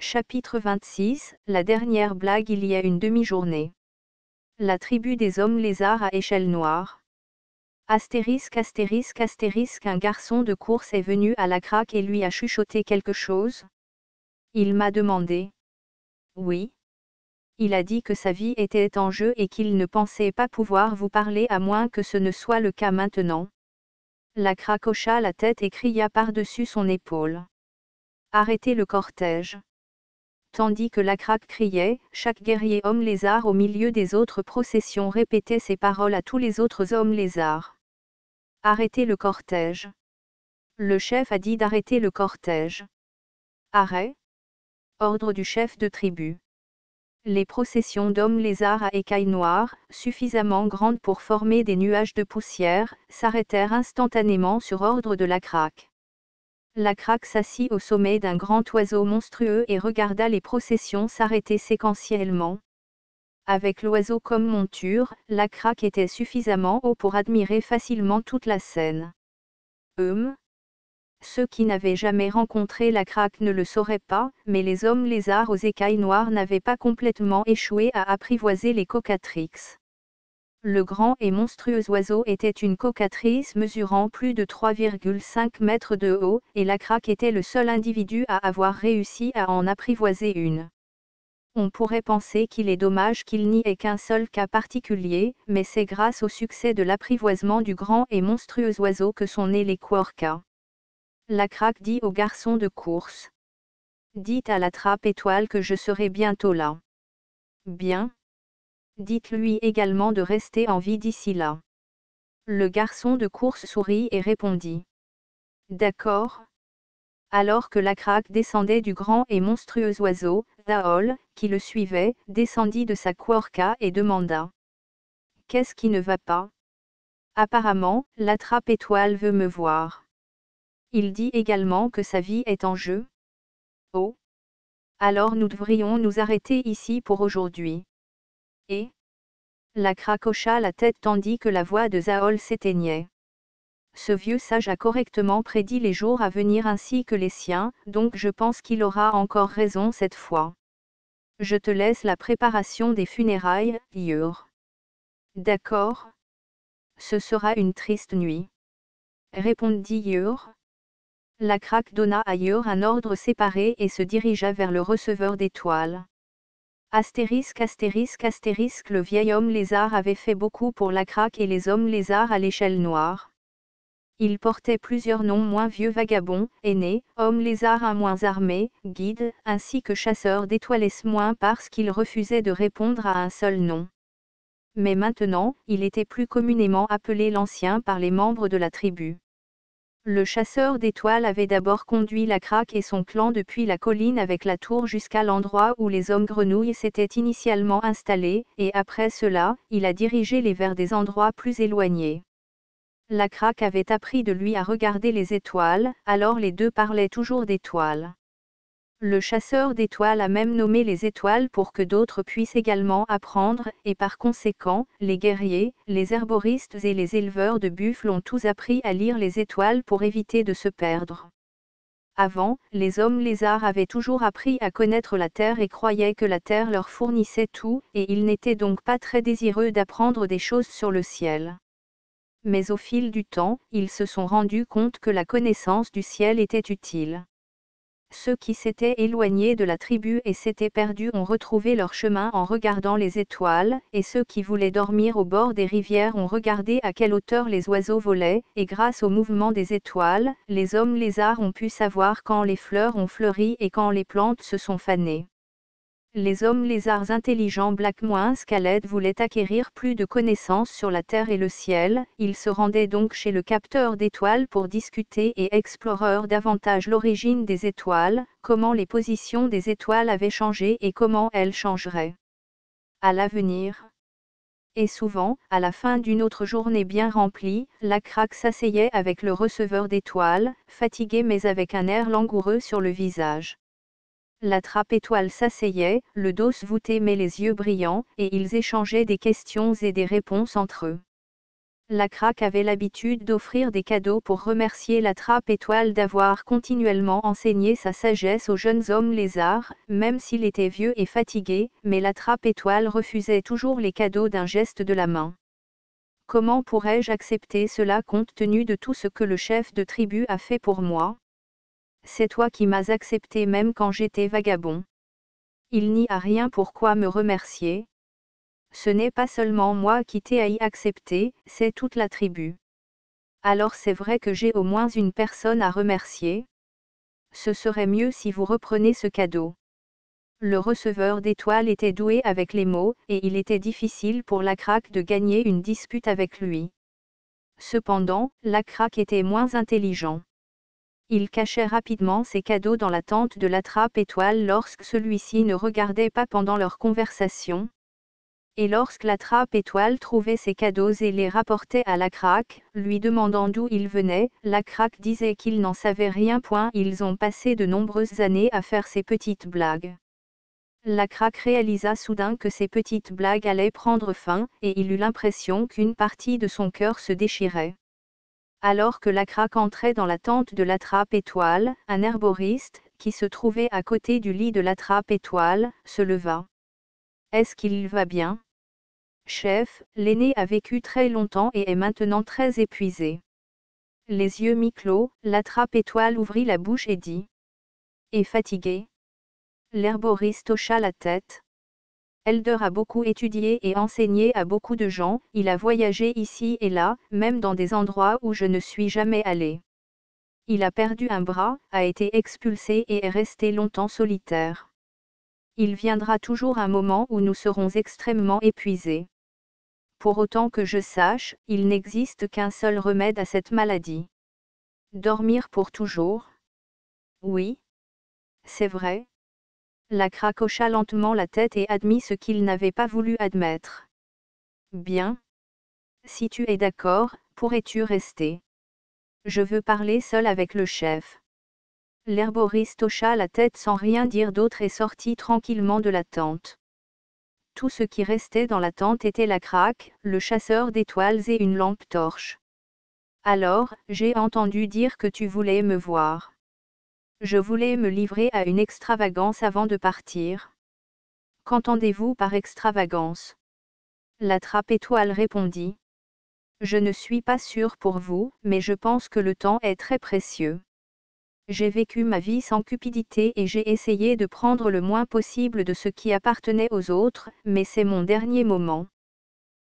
Chapitre 26, la dernière blague. Il y a une demi-journée. La tribu des hommes lézards à échelle noire. Astérisque, astérisque, astérisque. Un garçon de course est venu à la craque et lui a chuchoté quelque chose. Il m'a demandé. Oui. Il a dit que sa vie était en jeu et qu'il ne pensait pas pouvoir vous parler à moins que ce ne soit le cas maintenant. La craque hocha la tête et cria par-dessus son épaule. Arrêtez le cortège. Tandis que la craque criait, chaque guerrier homme lézard au milieu des autres processions répétait ces paroles à tous les autres hommes lézards. Arrêtez le cortège. Le chef a dit d'arrêter le cortège. Arrêt. Ordre du chef de tribu. Les processions d'hommes lézards à écailles noires, suffisamment grandes pour former des nuages de poussière, s'arrêtèrent instantanément sur ordre de la craque. La craque s'assit au sommet d'un grand oiseau monstrueux et regarda les processions s'arrêter séquentiellement. Avec l'oiseau comme monture, la craque était suffisamment haut pour admirer facilement toute la scène. Ceux qui n'avaient jamais rencontré la craque ne le sauraient pas, mais les hommes lézards aux écailles noires n'avaient pas complètement échoué à apprivoiser les cocatrix. Le grand et monstrueux oiseau était une cocatrice mesurant plus de 3,5 mètres de haut, et la craque était le seul individu à avoir réussi à en apprivoiser une. On pourrait penser qu'il est dommage qu'il n'y ait qu'un seul cas particulier, mais c'est grâce au succès de l'apprivoisement du grand et monstrueux oiseau que sont nés les quorkas. La craque dit au garçon de course. Dites à la trappe étoile que je serai bientôt là. Bien. Dites-lui également de rester en vie d'ici là. Le garçon de course sourit et répondit. D'accord. Alors que la craque descendait du grand et monstrueux oiseau, Daol, qui le suivait, descendit de sa quorka et demanda. Qu'est-ce qui ne va pas? Apparemment, la trappe étoile veut me voir. Il dit également que sa vie est en jeu. Oh. Alors nous devrions nous arrêter ici pour aujourd'hui. Et la craque hocha la tête tandis que la voix de Zaol s'éteignait. Ce vieux sage a correctement prédit les jours à venir ainsi que les siens, donc je pense qu'il aura encore raison cette fois. Je te laisse la préparation des funérailles, Yur. D'accord. Ce sera une triste nuit. Répondit Yur. La craque donna à Yur un ordre séparé et se dirigea vers le receveur d'étoiles. Astérisque, astérisque, astérisque. Le vieil homme lézard avait fait beaucoup pour la craque et les hommes lézards à l'échelle noire. Il portait plusieurs noms moins vieux vagabonds, aînés, hommes lézards un moins armés, guides, ainsi que chasseurs d'étoiles moins parce qu'il refusait de répondre à un seul nom. Mais maintenant, il était plus communément appelé l'Ancien par les membres de la tribu. Le chasseur d'étoiles avait d'abord conduit la craque et son clan depuis la colline avec la tour jusqu'à l'endroit où les hommes grenouilles s'étaient initialement installés, et après cela, il a dirigé les vers des endroits plus éloignés. La craque avait appris de lui à regarder les étoiles, alors les deux parlaient toujours d'étoiles. Le chasseur d'étoiles a même nommé les étoiles pour que d'autres puissent également apprendre, et par conséquent, les guerriers, les herboristes et les éleveurs de buffles ont tous appris à lire les étoiles pour éviter de se perdre. Avant, les hommes lézards avaient toujours appris à connaître la terre et croyaient que la terre leur fournissait tout, et ils n'étaient donc pas très désireux d'apprendre des choses sur le ciel. Mais au fil du temps, ils se sont rendus compte que la connaissance du ciel était utile. Ceux qui s'étaient éloignés de la tribu et s'étaient perdus ont retrouvé leur chemin en regardant les étoiles, et ceux qui voulaient dormir au bord des rivières ont regardé à quelle hauteur les oiseaux volaient, et grâce au mouvement des étoiles, les hommes lézards ont pu savoir quand les fleurs ont fleuri et quand les plantes se sont fanées. Les hommes lézards intelligents Black-Scaled voulaient acquérir plus de connaissances sur la Terre et le ciel, ils se rendaient donc chez le capteur d'étoiles pour discuter et explorer davantage l'origine des étoiles, comment les positions des étoiles avaient changé et comment elles changeraient à l'avenir. Et souvent, à la fin d'une autre journée bien remplie, la craque s'asseyait avec le receveur d'étoiles, fatigué mais avec un air langoureux sur le visage. La trappe étoile s'asseyait, le dos voûté mais les yeux brillants, et ils échangeaient des questions et des réponses entre eux. La Craque avait l'habitude d'offrir des cadeaux pour remercier la Trappe Étoile d'avoir continuellement enseigné sa sagesse aux jeunes hommes lézards, même s'il était vieux et fatigué, mais la Trappe Étoile refusait toujours les cadeaux d'un geste de la main. Comment pourrais-je accepter cela compte tenu de tout ce que le chef de tribu a fait pour moi? C'est toi qui m'as accepté même quand j'étais vagabond. Il n'y a rien pour quoi me remercier. Ce n'est pas seulement moi qui t'ai accepté, c'est toute la tribu. Alors c'est vrai que j'ai au moins une personne à remercier. Ce serait mieux si vous reprenez ce cadeau. Le receveur d'étoiles était doué avec les mots, et il était difficile pour la Craque de gagner une dispute avec lui. Cependant, la Craque était moins intelligent. Il cachait rapidement ses cadeaux dans la tente de la Trappe Étoile lorsque celui-ci ne regardait pas pendant leur conversation. Et lorsque la Trappe Étoile trouvait ses cadeaux et les rapportait à la Craque, lui demandant d'où ils venaient, la Craque disait qu'il n'en savait rien. Ils ont passé de nombreuses années à faire ces petites blagues. La Craque réalisa soudain que ces petites blagues allaient prendre fin, et il eut l'impression qu'une partie de son cœur se déchirait. Alors que la Craque entrait dans la tente de la Trappe Étoile, un herboriste, qui se trouvait à côté du lit de la Trappe Étoile, se leva. « Est-ce qu'il va bien ? Chef, l'aîné a vécu très longtemps et est maintenant très épuisé. » Les yeux mi-clos, la Trappe Étoile ouvrit la bouche et dit. « Et fatigué ?» L'herboriste hocha la tête. Elder a beaucoup étudié et enseigné à beaucoup de gens, il a voyagé ici et là, même dans des endroits où je ne suis jamais allé. Il a perdu un bras, a été expulsé et est resté longtemps solitaire. Il viendra toujours un moment où nous serons extrêmement épuisés. Pour autant que je sache, il n'existe qu'un seul remède à cette maladie. Dormir pour toujours? Oui. C'est vrai. La Craque hocha lentement la tête et admit ce qu'il n'avait pas voulu admettre. Bien. Si tu es d'accord, pourrais-tu rester? Je veux parler seul avec le chef. L'herboriste hocha la tête sans rien dire d'autre et sortit tranquillement de la tente. Tout ce qui restait dans la tente était la Craque, le chasseur d'étoiles et une lampe torche. Alors, j'ai entendu dire que tu voulais me voir. Je voulais me livrer à une extravagance avant de partir. Qu'entendez-vous par extravagance? La Trappe Étoile répondit. Je ne suis pas sûr pour vous, mais je pense que le temps est très précieux. J'ai vécu ma vie sans cupidité et j'ai essayé de prendre le moins possible de ce qui appartenait aux autres, mais c'est mon dernier moment.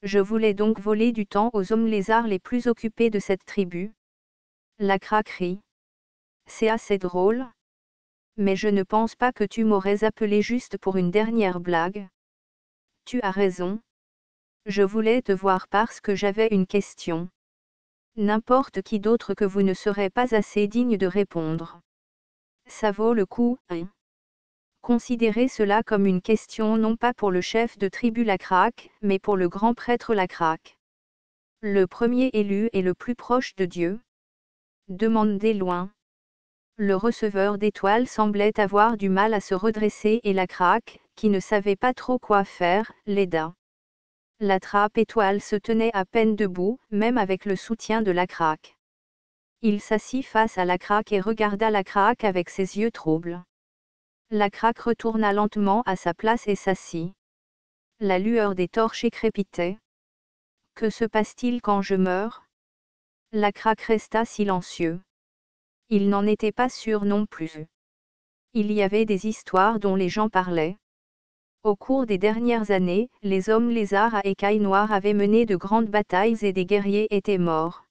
Je voulais donc voler du temps aux hommes lézards les plus occupés de cette tribu. La Craque rit. C'est assez drôle. Mais je ne pense pas que tu m'aurais appelé juste pour une dernière blague. Tu as raison. Je voulais te voir parce que j'avais une question. N'importe qui d'autre que vous ne serait pas assez digne de répondre. Ça vaut le coup, hein? Considérez cela comme une question non pas pour le chef de tribu la Craque, mais pour le grand prêtre la Craque. Le premier élu est le plus proche de Dieu. Demandez loin. Le receveur d'étoiles semblait avoir du mal à se redresser et la Craque, qui ne savait pas trop quoi faire, l'aida. La Trappe Étoile se tenait à peine debout, même avec le soutien de la Craque. Il s'assit face à la Craque et regarda la Craque avec ses yeux troubles. La Craque retourna lentement à sa place et s'assit. La lueur des torches crépitait. Que se passe-t-il quand je meurs? La Craque resta silencieux. Il n'en était pas sûr non plus. Il y avait des histoires dont les gens parlaient. Au cours des dernières années, les hommes lézards à écailles noires avaient mené de grandes batailles et des guerriers étaient morts.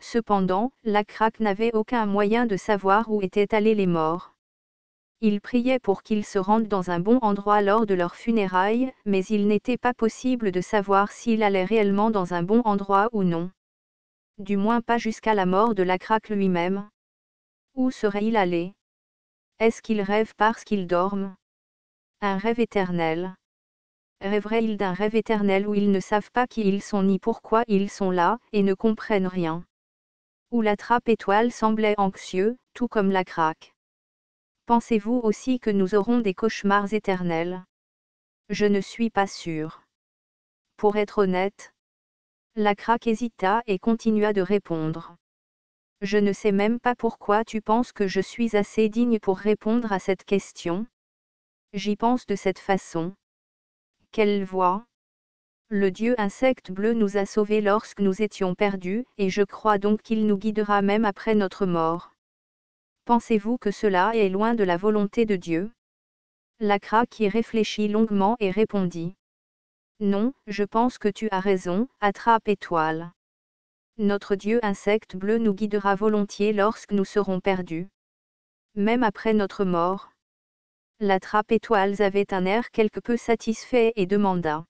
Cependant, la Craque n'avait aucun moyen de savoir où étaient allés les morts. Il priait pour qu'ils se rendent dans un bon endroit lors de leurs funérailles, mais il n'était pas possible de savoir s'il allait réellement dans un bon endroit ou non. Du moins pas jusqu'à la mort de la Craque lui-même. Où serait-il allé? Est-ce qu'il rêve parce qu'il dorme? Un rêve éternel. Rêveraient-ils d'un rêve éternel où ils ne savent pas qui ils sont ni pourquoi ils sont là, et ne comprennent rien? Où la Trappe Étoile semblait anxieux, tout comme la Craque. Pensez-vous aussi que nous aurons des cauchemars éternels? Je ne suis pas sûr. Pour être honnête, La craque hésita et continua de répondre. Je ne sais même pas pourquoi tu penses que je suis assez digne pour répondre à cette question. J'y pense de cette façon. Quelle voix? Le dieu insecte bleu nous a sauvés lorsque nous étions perdus, et je crois donc qu'il nous guidera même après notre mort. Pensez-vous que cela est loin de la volonté de Dieu? La craque y réfléchit longuement et répondit. Non, je pense que tu as raison, attrape-étoile. Notre Dieu insecte bleu nous guidera volontiers lorsque nous serons perdus. Même après notre mort. L'attrape-étoiles avait un air quelque peu satisfait et demanda.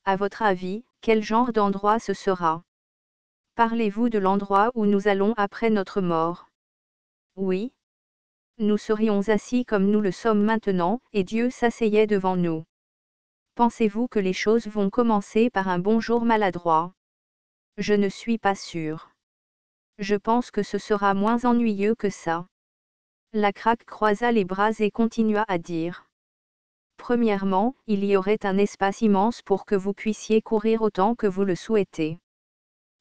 À votre avis, quel genre d'endroit ce sera? Parlez-vous de l'endroit où nous allons après notre mort? Oui. Nous serions assis comme nous le sommes maintenant, et Dieu s'asseyait devant nous. Pensez-vous que les choses vont commencer par un bonjour maladroit? Je ne suis pas sûr. Je pense que ce sera moins ennuyeux que ça. La craque croisa les bras et continua à dire. Premièrement, il y aurait un espace immense pour que vous puissiez courir autant que vous le souhaitez.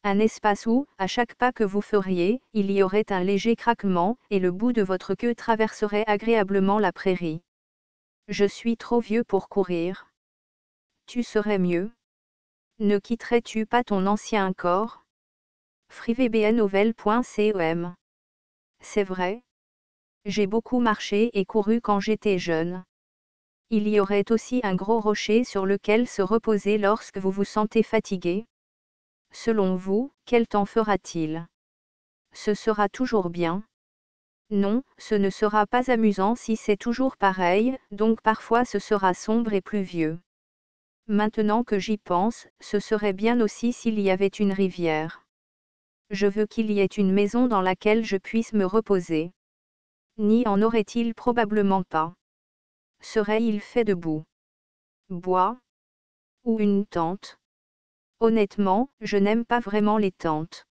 Un espace où, à chaque pas que vous feriez, il y aurait un léger craquement, et le bout de votre queue traverserait agréablement la prairie. Je suis trop vieux pour courir. Tu serais mieux. Ne quitterais-tu pas ton ancien corps? frivebnovel.com. C'est vrai. J'ai beaucoup marché et couru quand j'étais jeune. Il y aurait aussi un gros rocher sur lequel se reposer lorsque vous vous sentez fatigué. Selon vous, quel temps fera-t-il? Ce sera toujours bien. Non, ce ne sera pas amusant si c'est toujours pareil, donc parfois ce sera sombre et pluvieux. Maintenant que j'y pense, ce serait bien aussi s'il y avait une rivière. Je veux qu'il y ait une maison dans laquelle je puisse me reposer. N'y en aurait-il probablement pas. Serait-il fait de boue? Bois? Ou une tente? Honnêtement, je n'aime pas vraiment les tentes.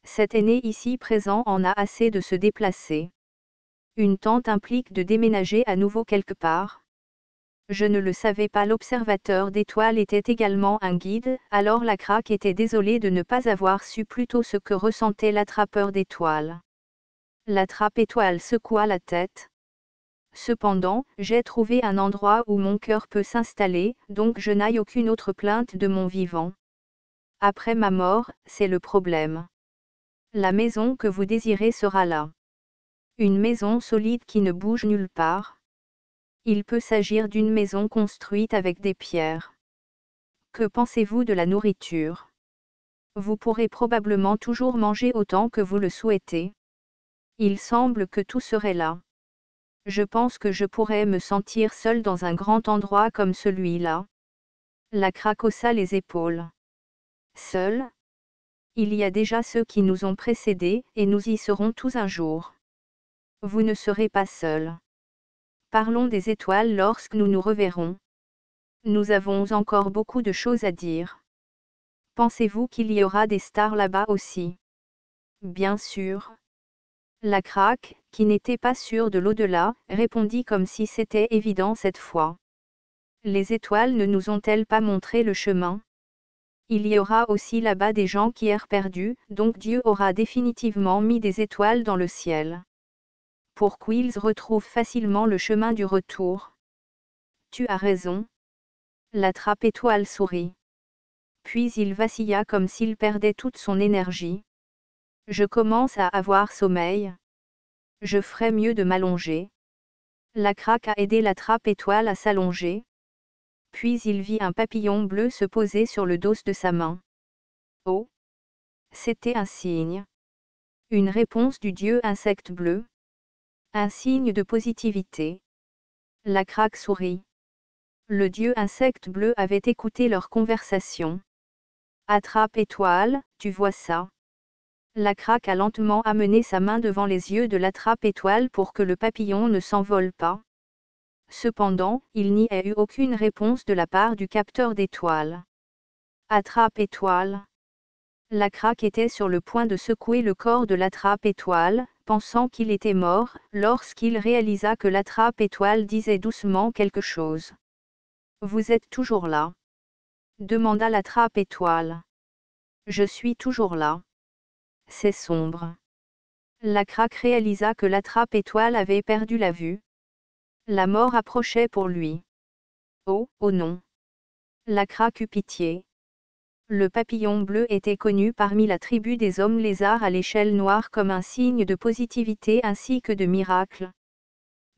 Cet aîné ici présent en a assez de se déplacer. Une tente implique de déménager à nouveau quelque part. Je ne le savais pas. L'observateur d'étoiles était également un guide, alors la craque était désolée de ne pas avoir su plus tôt ce que ressentait l'attrapeur d'étoiles. L'attrape-étoile secoua la tête. Cependant, j'ai trouvé un endroit où mon cœur peut s'installer, donc je n'aille aucune autre plainte de mon vivant. Après ma mort, c'est le problème. La maison que vous désirez sera là. Une maison solide qui ne bouge nulle part. Il peut s'agir d'une maison construite avec des pierres. Que pensez-vous de la nourriture? Vous pourrez probablement toujours manger autant que vous le souhaitez. Il semble que tout serait là. Je pense que je pourrais me sentir seul dans un grand endroit comme celui-là. La craque haussa les épaules. Seul? Il y a déjà ceux qui nous ont précédés, et nous y serons tous un jour. Vous ne serez pas seul. Parlons des étoiles lorsque nous nous reverrons. Nous avons encore beaucoup de choses à dire. Pensez-vous qu'il y aura des stars là-bas aussi? Bien sûr. La craque, qui n'était pas sûre de l'au-delà, répondit comme si c'était évident cette fois. Les étoiles ne nous ont-elles pas montré le chemin? Il y aura aussi là-bas des gens qui errent perdus, donc Dieu aura définitivement mis des étoiles dans le ciel. Pour qu'ils retrouvent facilement le chemin du retour. Tu as raison. L'attrape-étoile sourit. Puis il vacilla comme s'il perdait toute son énergie. Je commence à avoir sommeil. Je ferais mieux de m'allonger. La craque a aidé l'attrape-étoile à s'allonger. Puis il vit un papillon bleu se poser sur le dos de sa main. Oh! C'était un signe. Une réponse du dieu insecte bleu. Un signe de positivité. La craque sourit. Le dieu insecte bleu avait écouté leur conversation. Attrape-étoile, tu vois ça? La craque a lentement amené sa main devant les yeux de l'attrape-étoile pour que le papillon ne s'envole pas. Cependant, il n'y a eu aucune réponse de la part du capteur d'étoiles. Attrape-étoile. La craque était sur le point de secouer le corps de l'attrape-étoile, pensant qu'il était mort, lorsqu'il réalisa que l'attrape-étoile disait doucement quelque chose. Vous êtes toujours là? Demanda l'attrape-étoile. Je suis toujours là. C'est sombre. La Craque réalisa que la trappe étoile avait perdu la vue. La mort approchait pour lui. Oh, oh non. La Craque eut pitié. Le papillon bleu était connu parmi la tribu des hommes lézards à l'échelle noire comme un signe de positivité ainsi que de miracle.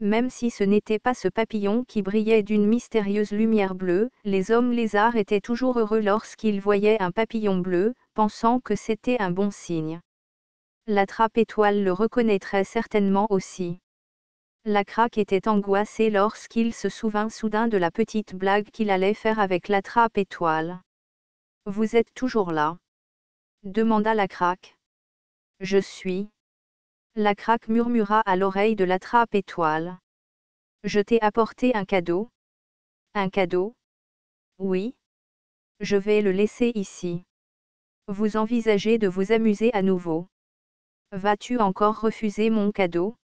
Même si ce n'était pas ce papillon qui brillait d'une mystérieuse lumière bleue, les hommes lézards étaient toujours heureux lorsqu'ils voyaient un papillon bleu, pensant que c'était un bon signe. La trappe étoile le reconnaîtrait certainement aussi. La Craque était angoissé lorsqu'il se souvint soudain de la petite blague qu'il allait faire avec la trappe étoile. « Vous êtes toujours là ?» demanda la Craque. « Je suis. » La Craque murmura à l'oreille de la trappe étoile. « Je t'ai apporté un cadeau. » « Un cadeau ? » « Oui. Je vais le laisser ici. Vous envisagez de vous amuser à nouveau. Vas-tu encore refuser mon cadeau ?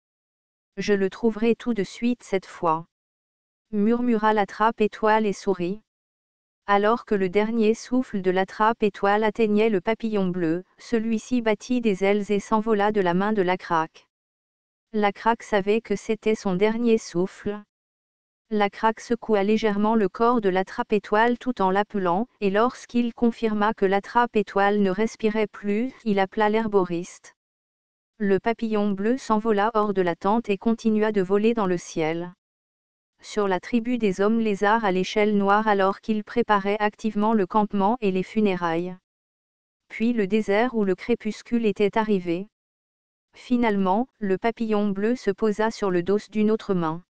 Je le trouverai tout de suite cette fois. » Murmura la trappe étoile et sourit. Alors que le dernier souffle de la trappe étoile atteignait le papillon bleu, celui-ci battit des ailes et s'envola de la main de la Craque. La Craque savait que c'était son dernier souffle. La Craque secoua légèrement le corps de la trappe étoile tout en l'appelant, et lorsqu'il confirma que la trappe étoile ne respirait plus, il appela l'herboriste. Le papillon bleu s'envola hors de la tente et continua de voler dans le ciel. Sur la tribu des hommes lézards à l'échelle noire alors qu'ils préparaient activement le campement et les funérailles. Puis le désert où le crépuscule était arrivé. Finalement, le papillon bleu se posa sur le dos d'une autre main.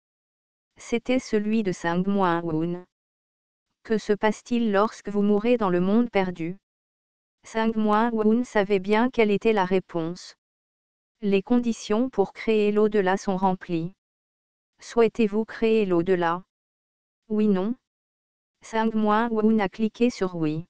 C'était celui de Sangmoun. Que se passe-t-il lorsque vous mourrez dans le monde perdu ? Sangmoun savait bien quelle était la réponse. Les conditions pour créer l'au-delà sont remplies. Souhaitez-vous créer l'au-delà ? Oui, non. Sangmoun a cliqué sur oui.